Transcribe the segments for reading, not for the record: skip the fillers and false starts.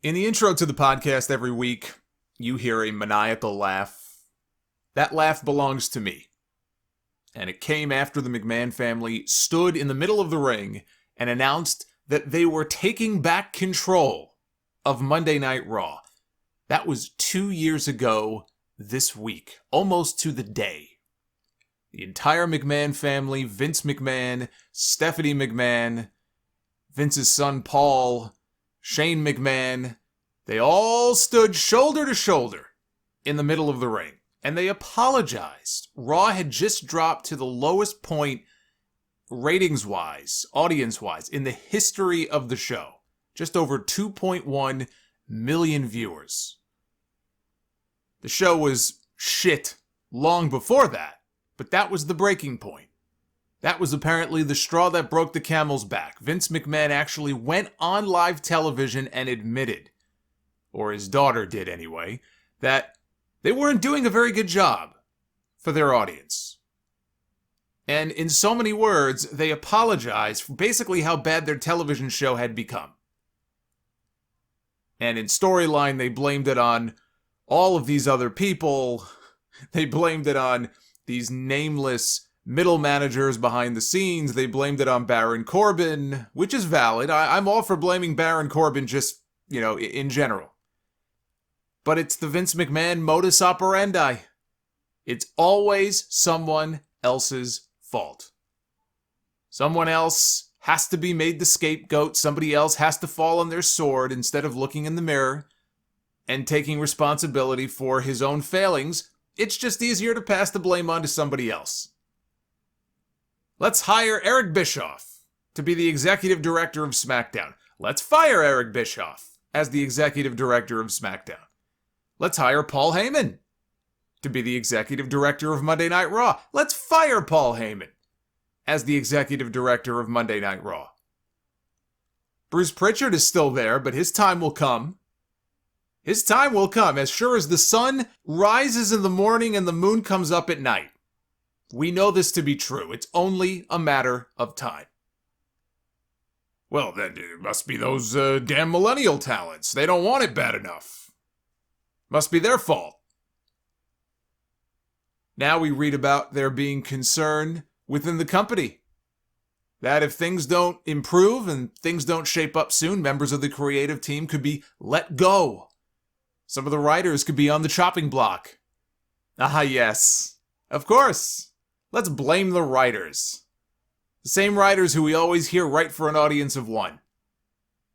In the intro to the podcast every week, you hear a maniacal laugh. That laugh belongs to me. And it came after the McMahon family stood in the middle of the ring and announced that they were taking back control of Monday Night Raw. That was 2 years ago this week, almost to the day. The entire McMahon family, Vince McMahon, Stephanie McMahon, Vince's son Paul, Shane McMahon, they all stood shoulder to shoulder in the middle of the ring. And they apologized. Raw had just dropped to the lowest point, ratings-wise, audience-wise, in the history of the show. Just over 2.1 million viewers. The show was shit long before that, but that was the breaking point. That was apparently the straw that broke the camel's back. Vince McMahon actually went on live television and admitted, or his daughter did anyway, that they weren't doing a very good job for their audience. And in so many words, they apologized for basically how bad their television show had become. And in storyline, they blamed it on all of these other people. They blamed it on these nameless middle managers behind the scenes. They blamed it on Baron Corbin, which is valid. I'm all for blaming Baron Corbin just, in general. But it's the Vince McMahon modus operandi. It's always someone else's fault. Someone else has to be made the scapegoat. Somebody else has to fall on their sword instead of looking in the mirror and taking responsibility for his own failings. It's just easier to pass the blame on to somebody else. Let's hire Eric Bischoff to be the executive director of SmackDown. Let's fire Eric Bischoff as the executive director of SmackDown. Let's hire Paul Heyman to be the executive director of Monday Night Raw. Let's fire Paul Heyman as the executive director of Monday Night Raw. Bruce Pritchard is still there, but his time will come. His time will come as sure as the sun rises in the morning and the moon comes up at night. We know this to be true. It's only a matter of time. Well, then it must be those damn millennial talents. They don't want it bad enough. Must be their fault. Now we read about there being concern within the company that if things don't improve and things don't shape up soon, members of the creative team could be let go. Some of the writers could be on the chopping block. Ah, yes. Of course. Let's blame the writers. The same writers who we always hear write for an audience of one.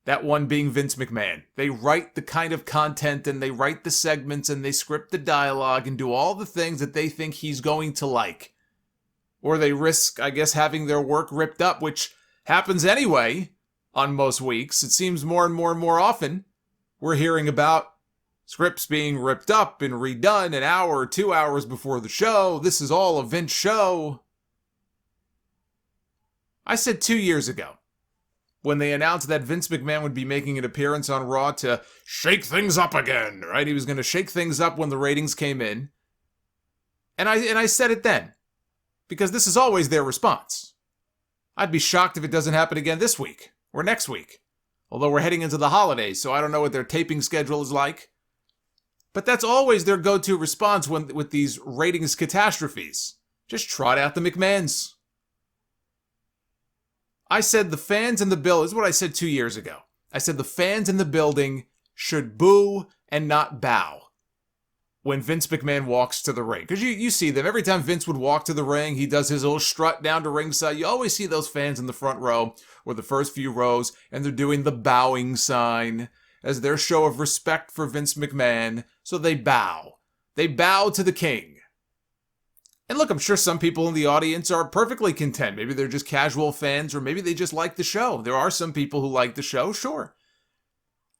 That one being Vince McMahon. They write the kind of content and they write the segments and they script the dialogue and do all the things that they think he's going to like. Or they risk, having their work ripped up, which happens anyway on most weeks. It seems more and more often we're hearing about scripts being ripped up and redone an hour or 2 hours before the show. This is all a Vince show. I said 2 years ago, when they announced that Vince McMahon would be making an appearance on Raw to shake things up again, right? He was going to shake things up when the ratings came in. And I said it then, because this is always their response. I'd be shocked if it doesn't happen again this week or next week. Although we're heading into the holidays, so I don't know what their taping schedule is like. But that's always their go-to response with these ratings catastrophes. Just trot out the McMahons. I said the fans in the building, this is what I said 2 years ago. I said the fans in the building should boo and not bow when Vince McMahon walks to the ring. Because you see them. Every time Vince would walk to the ring, he does his little strut down to ringside. You always see those fans in the front row or the first few rows, and they're doing the bowing sign as their show of respect for Vince McMahon. So they bow. They bow to the king. And look, I'm sure some people in the audience are perfectly content. Maybe they're just casual fans, or maybe they just like the show. There are some people who like the show, sure.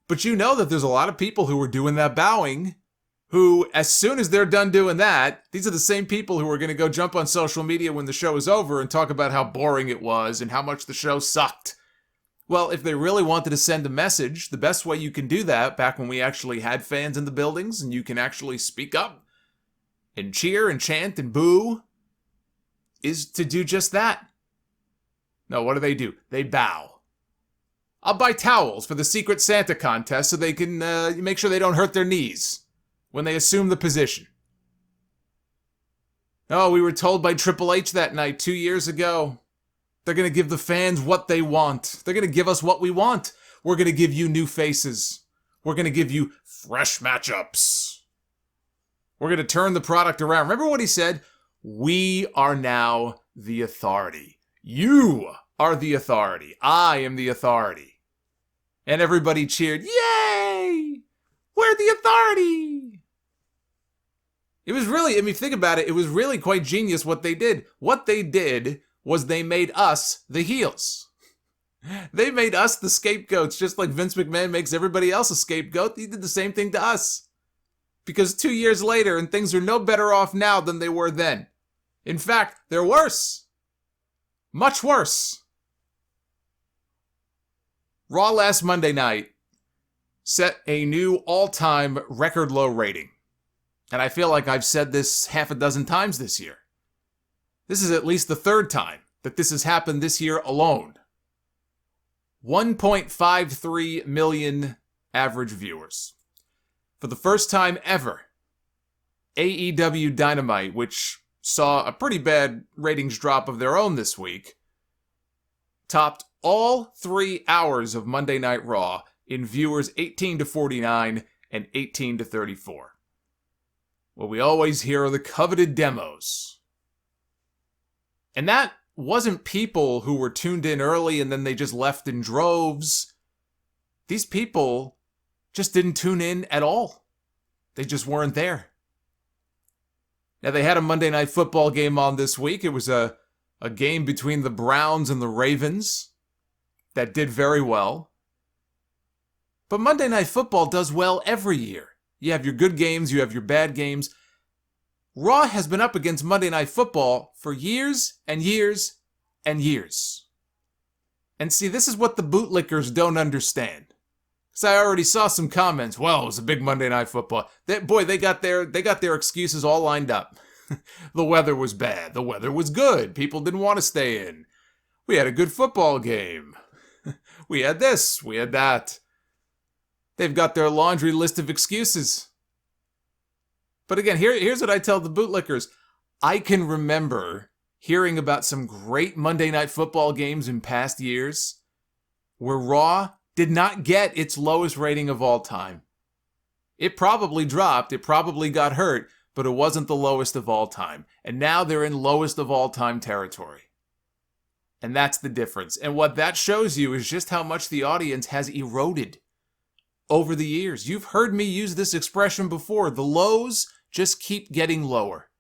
But you know that there's a lot of people who are doing that bowing, who, as soon as they're done doing that, these are the same people who are going to go jump on social media when the show is over and talk about how boring it was and how much the show sucked. Well, if they really wanted to send a message, the best way you can do that, back when we actually had fans in the buildings and you can actually speak up and cheer and chant and boo, is to do just that. No, what do? They bow. I'll buy towels for the Secret Santa contest so they can make sure they don't hurt their knees when they assume the position. Oh, we were told by Triple H that night 2 years ago. They're going to give the fans what they want. They're going to give us what we want. We're going to give you new faces. We're going to give you fresh matchups. We're going to turn the product around. Remember what he said? We are now the authority. You are the authority. I am the authority. And everybody cheered, yay! We're the authority! It was really, I mean, think about it, it was really quite genius what they did. What they did was they made us the heels. They made us the scapegoats, just like Vince McMahon makes everybody else a scapegoat. He did the same thing to us. Because 2 years later, and things are no better off now than they were then. In fact, they're worse. Much worse. Raw last Monday night set a new all-time record low rating. And I feel like I've said this half a dozen times this year. This is at least the third time that this has happened this year alone. 1.53 million average viewers. For the first time ever, AEW Dynamite, which saw a pretty bad ratings drop of their own this week, topped all 3 hours of Monday Night Raw in viewers 18 to 49 and 18 to 34. What we always hear are the coveted demos. And that wasn't people who were tuned in early and then they just left in droves. These people just didn't tune in at all. They just weren't there. Now, they had a Monday Night Football game on this week. It was a game between the Browns and the Ravens that did very well. But Monday Night Football does well every year. You have your good games, you have your bad games. Raw has been up against Monday Night Football for years and years and years. And see, this is what the bootlickers don't understand. Because I already saw some comments. Well, it was a big Monday Night Football. They got their excuses all lined up. The weather was bad. The weather was good. People didn't want to stay in. We had a good football game. We had this. We had that. They've got their laundry list of excuses. But again, here's what I tell the bootlickers. I can remember hearing about some great Monday Night Football games in past years where Raw did not get its lowest rating of all time. It probably dropped, it probably got hurt, but it wasn't the lowest of all time. And now they're in lowest of all time territory. And that's the difference. And what that shows you is just how much the audience has eroded over the years. You've heard me use this expression before. The lows just keep getting lower.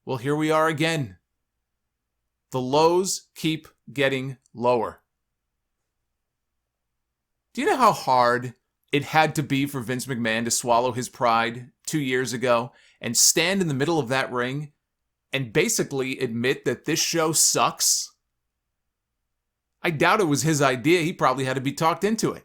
Well, here we are again. The lows keep getting lower. Do you know how hard it had to be for Vince McMahon to swallow his pride 2 years ago and stand in the middle of that ring and basically admit that this show sucks? I doubt it was his idea. He probably had to be talked into it.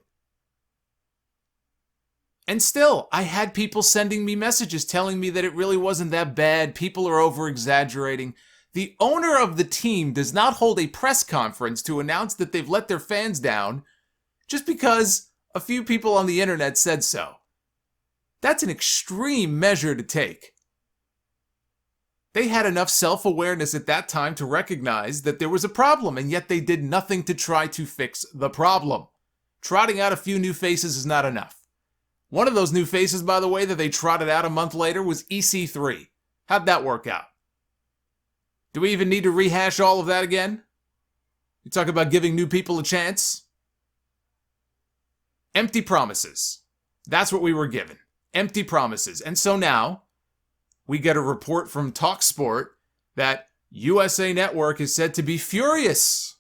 And still, I had people sending me messages telling me that it really wasn't that bad. People are over-exaggerating. The owner of the team does not hold a press conference to announce that they've let their fans down just because a few people on the internet said so. That's an extreme measure to take. They had enough self-awareness at that time to recognize that there was a problem, and yet they did nothing to try to fix the problem. Trotting out a few new faces is not enough. One of those new faces, by the way, that they trotted out a month later was EC3. How'd that work out? Do we even need to rehash all of that again? You talk about giving new people a chance? Empty promises. That's what we were given. Empty promises. And so now, we get a report from TalkSport that USA Network is said to be furious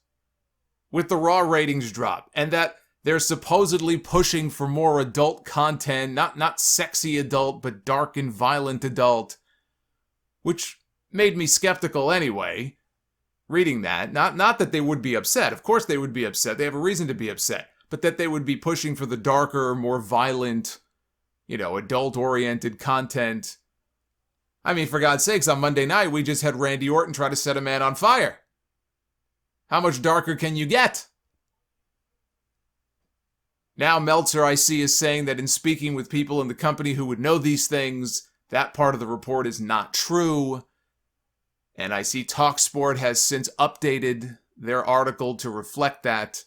with the Raw ratings drop, and that they're supposedly pushing for more adult content, not sexy adult, but dark and violent adult, which made me skeptical anyway, reading that. Not that they would be upset. Of course they would be upset. They have a reason to be upset. But that they would be pushing for the darker, more violent, adult-oriented content. I mean, for God's sakes, on Monday night, we just had Randy Orton try to set a man on fire. How much darker can you get? Now Meltzer, I see, is saying that in speaking with people in the company who would know these things, that part of the report is not true. And I see TalkSport has since updated their article to reflect that.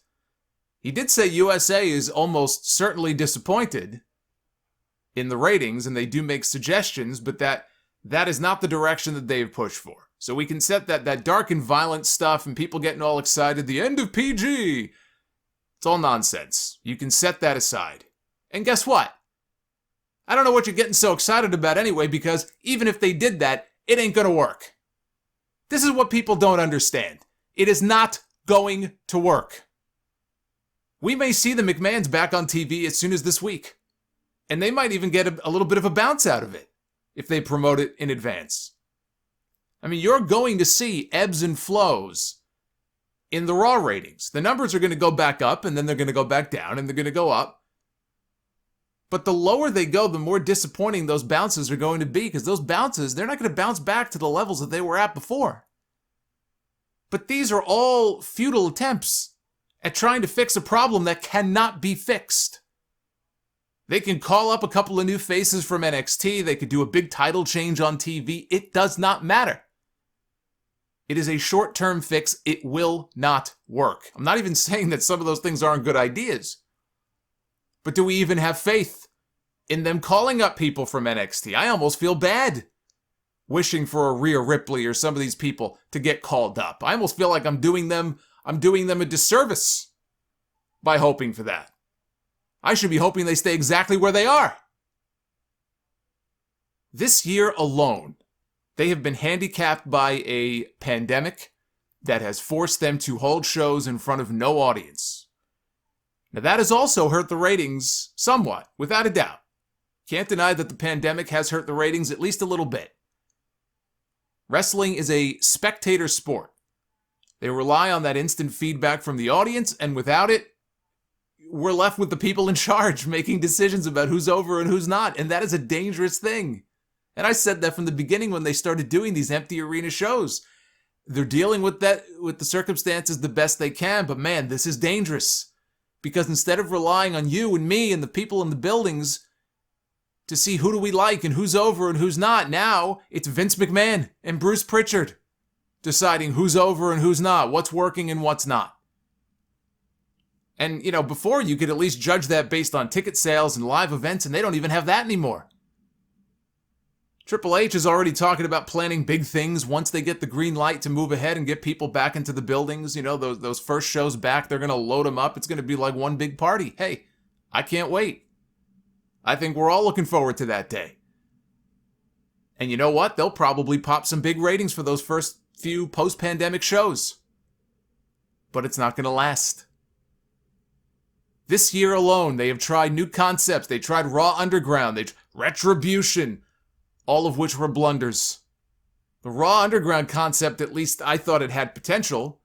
He did say USA is almost certainly disappointed in the ratings, and they do make suggestions, but that is not the direction that they've pushed for. So we can set that dark and violent stuff and people getting all excited, the end of PG. It's all nonsense. You can set that aside. And guess what? I don't know what you're getting so excited about anyway, because even if they did that, it ain't gonna work. This is what people don't understand. It is not going to work. We may see the McMahons back on TV as soon as this week. And they might even get a little bit of a bounce out of it if they promote it in advance. I mean, you're going to see ebbs and flows in the Raw ratings. The numbers are going to go back up, and then they're going to go back down, and they're going to go up. But the lower they go, the more disappointing those bounces are going to be, because those bounces, they're not going to bounce back to the levels that they were at before. But these are all futile attempts at trying to fix a problem that cannot be fixed. They can call up a couple of new faces from NXT. They could do a big title change on TV. It does not matter. It is a short-term fix. It will not work. I'm not even saying that some of those things aren't good ideas. But do we even have faith in them calling up people from NXT? I almost feel bad wishing for a Rhea Ripley or some of these people to get called up. I almost feel like I'm doing them a disservice by hoping for that. I should be hoping they stay exactly where they are. This year alone, they have been handicapped by a pandemic that has forced them to hold shows in front of no audience. Now that has also hurt the ratings somewhat, without a doubt. Can't deny that the pandemic has hurt the ratings at least a little bit. Wrestling is a spectator sport. They rely on that instant feedback from the audience, and without it, we're left with the people in charge making decisions about who's over and who's not, and that is a dangerous thing. And I said that from the beginning when they started doing these empty arena shows. They're dealing with the circumstances the best they can, but man, this is dangerous. Because instead of relying on you and me and the people in the buildings to see who do we like and who's over and who's not, now it's Vince McMahon and Bruce Pritchard deciding who's over and who's not, what's working and what's not. And, before you could at least judge that based on ticket sales and live events, and they don't even have that anymore. Triple H is already talking about planning big things once they get the green light to move ahead and get people back into the buildings. Those first shows back, they're going to load them up. It's going to be like one big party. Hey, I can't wait. I think we're all looking forward to that day. And you know what? They'll probably pop some big ratings for those first few post-pandemic shows. But it's not going to last. This year alone, they have tried new concepts. They tried Raw Underground. They tried Retribution. All of which were blunders. The Raw Underground concept, at least I thought it had potential,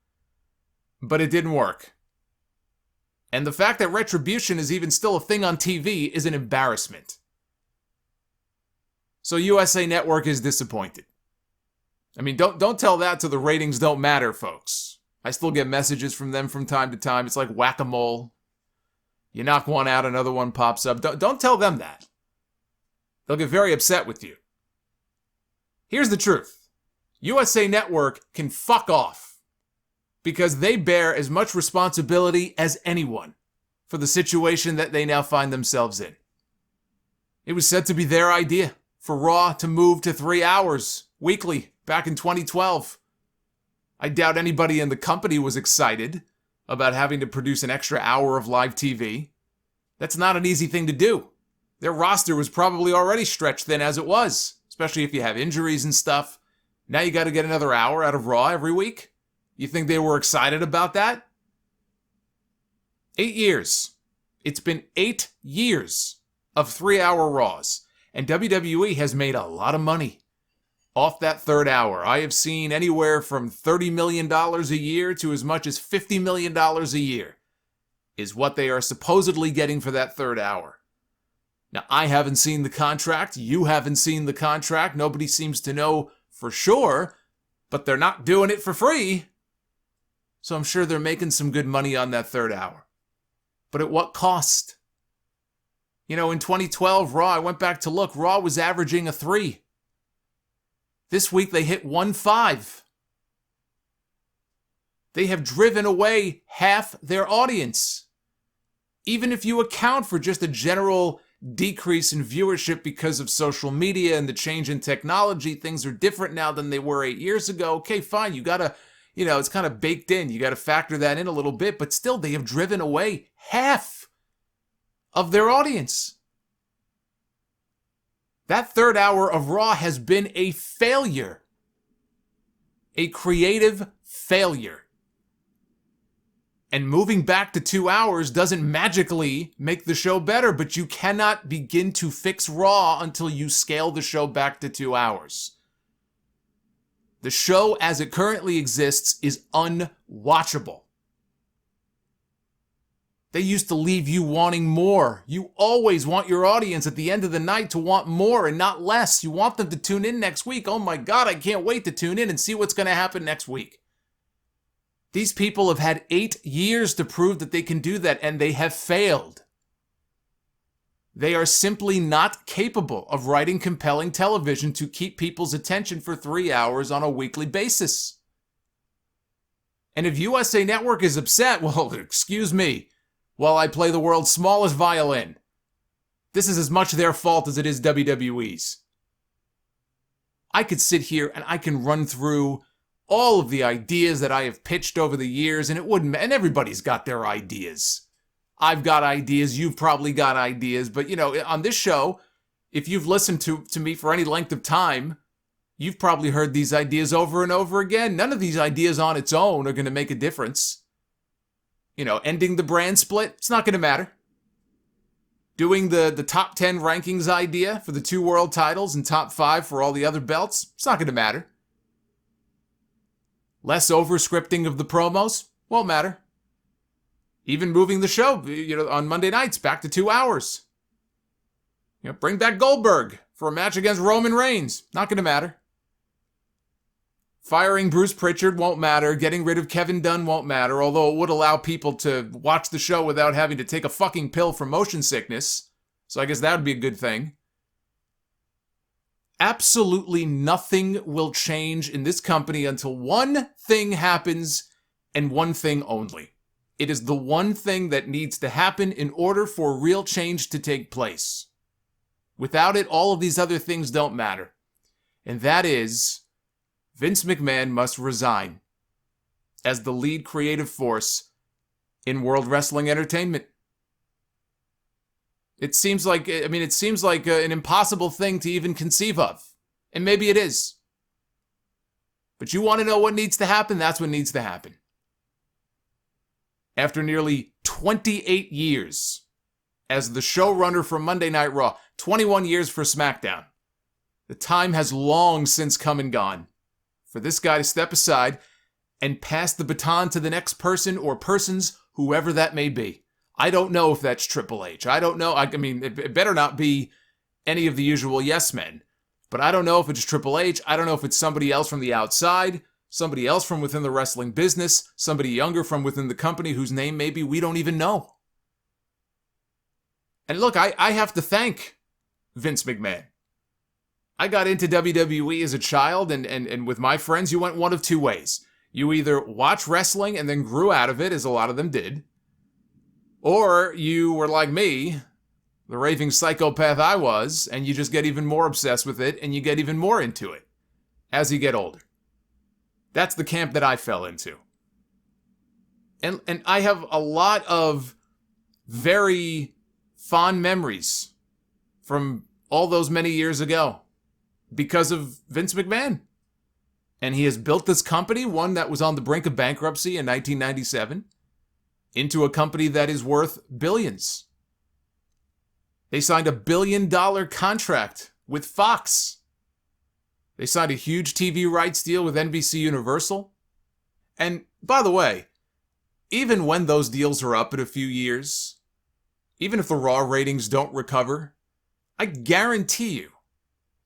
but it didn't work. And the fact that Retribution is even still a thing on TV is an embarrassment. So USA Network is disappointed. I mean, don't tell that to the ratings don't matter, folks. I still get messages from them from time to time. It's like whack-a-mole. You knock one out, another one pops up. Don't tell them that. They'll get very upset with you. Here's the truth. USA Network can fuck off because they bear as much responsibility as anyone for the situation that they now find themselves in. It was said to be their idea for Raw to move to 3 hours weekly back in 2012. I doubt anybody in the company was excited about having to produce an extra hour of live TV. That's not an easy thing to do. Their roster was probably already stretched thin as it was, especially if you have injuries and stuff. Now you got to get another hour out of Raw every week? You think they were excited about that? 8 years. It's been 8 years of 3-hour Raws, and WWE has made a lot of money off that third hour. I have seen anywhere from $30 million a year to as much as $50 million a year is what they are supposedly getting for that third hour. Now, I haven't seen the contract. You haven't seen the contract. Nobody seems to know for sure, but they're not doing it for free. So I'm sure they're making some good money on that third hour. But at what cost? You know, in 2012, Raw, I went back to look, Raw was averaging a 3. This week they hit 1.5. They have driven away half their audience. Even if you account for just a general decrease in viewership because of social media and the change in technology, things are different now than they were 8 years ago. Okay, fine, you gotta, it's kind of baked in. You gotta factor that in a little bit, but still, they have driven away half of their audience. That third hour of Raw has been a failure. A creative failure. And moving back to 2 hours doesn't magically make the show better, but you cannot begin to fix Raw until you scale the show back to 2 hours. The show as it currently exists is unwatchable. They used to leave you wanting more. You always want your audience at the end of the night to want more and not less. You want them to tune in next week. Oh my God, I can't wait to tune in and see what's going to happen next week. These people have had 8 years to prove that they can do that, and they have failed. They are simply not capable of writing compelling television to keep people's attention for 3 hours on a weekly basis. And if USA Network is upset, well, excuse me, while I play the world's smallest violin. This is as much their fault as it is WWE's. I could sit here and I can run through all of the ideas that I have pitched over the years, and and everybody's got their ideas. I've got ideas, you've probably got ideas, but on this show, if you've listened to me for any length of time, you've probably heard these ideas over and over again. None of these ideas on its own are going to make a difference. Ending the brand split, it's not going to matter. Doing the top 10 rankings idea for the 2 world titles and top 5 for all the other belts, it's not going to matter. Less over-scripting of the promos, won't matter. Even moving the show, on Monday nights back to 2 hours. Bring back Goldberg for a match against Roman Reigns, not going to matter. Firing Bruce Pritchard won't matter. Getting rid of Kevin Dunn won't matter, although it would allow people to watch the show without having to take a fucking pill for motion sickness. So I guess that would be a good thing. Absolutely nothing will change in this company until one thing happens, and one thing only. It is the one thing that needs to happen in order for real change to take place. Without it, all of these other things don't matter. And that is, Vince McMahon must resign as the lead creative force in World Wrestling Entertainment. It seems like an impossible thing to even conceive of. And maybe it is. But you want to know what needs to happen? That's what needs to happen. After nearly 28 years as the showrunner for Monday Night Raw, 21 years for SmackDown, the time has long since come and gone for this guy to step aside and pass the baton to the next person or persons, whoever that may be. I don't know if that's Triple H. I don't know. I mean, it better not be any of the usual yes men. But I don't know if it's Triple H. I don't know if it's somebody else from the outside, somebody else from within the wrestling business, somebody younger from within the company whose name maybe we don't even know. And look, I have to thank Vince McMahon. I got into WWE as a child, and with my friends, you went one of 2 ways. You either watch wrestling and then grew out of it, as a lot of them did, or you were like me, the raving psychopath I was, and you just get even more obsessed with it, and you get even more into it as you get older. That's the camp that I fell into. And I have a lot of very fond memories from all those many years ago because of Vince McMahon. And he has built this company, one that was on the brink of bankruptcy in 1997, into a company that is worth billions. They signed a $1 billion contract with Fox. They signed a huge TV rights deal with NBC Universal. And by the way, even when those deals are up in a few years, even if the Raw ratings don't recover, I guarantee you,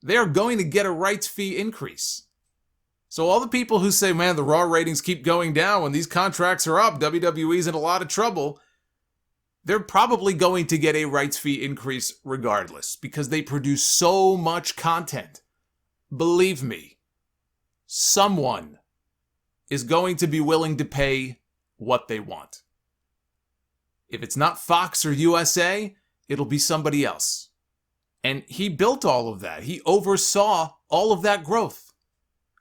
they are going to get a rights fee increase. So all the people who say, man, the Raw ratings keep going down when these contracts are up, WWE's in a lot of trouble. they're probably going to get a rights fee increase regardless because they produce so much content. Believe me, someone is going to be willing to pay what they want. If it's not Fox or USA, it'll be somebody else. And he built all of that. He oversaw all of that growth.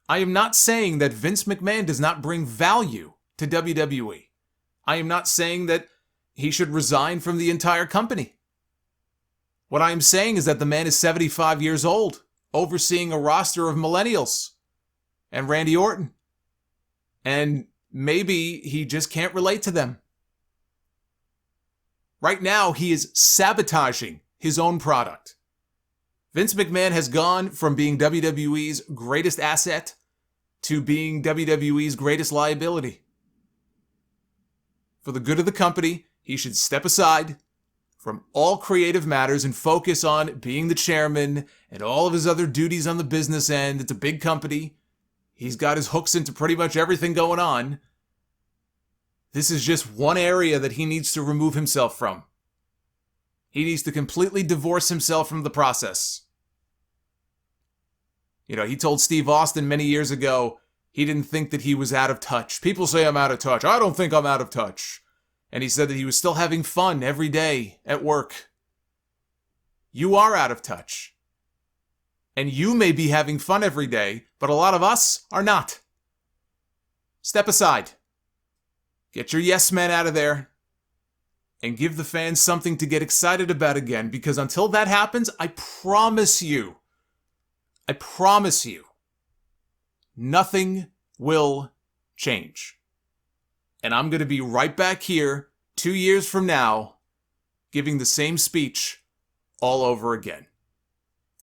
I am not saying that Vince McMahon does not bring value to WWE. I am not saying that he should resign from the entire company. What I am saying is that the man is 75 years old, overseeing a roster of millennials and Randy Orton. And maybe he just can't relate to them. Right now, he is sabotaging his own product. Vince McMahon has gone from being WWE's greatest asset to being WWE's greatest liability. For the good of the company, he should step aside from all creative matters and focus on being the chairman and all of his other duties on the business end. It's a big company. He's got his hooks into pretty much everything going on. This is just one area that he needs to remove himself from. He needs to completely divorce himself from the process. You know, he told Steve Austin many years ago he didn't think that he was out of touch. People say I'm out of touch. I don't think I'm out of touch. And he said that he was still having fun every day at work. You are out of touch. And you may be having fun every day, but a lot of us are not. Step aside. Get your yes men out of there. And give the fans something to get excited about again. Because until that happens, I promise you, nothing will change. And I'm going to be right back here 2 years from now, giving the same speech all over again.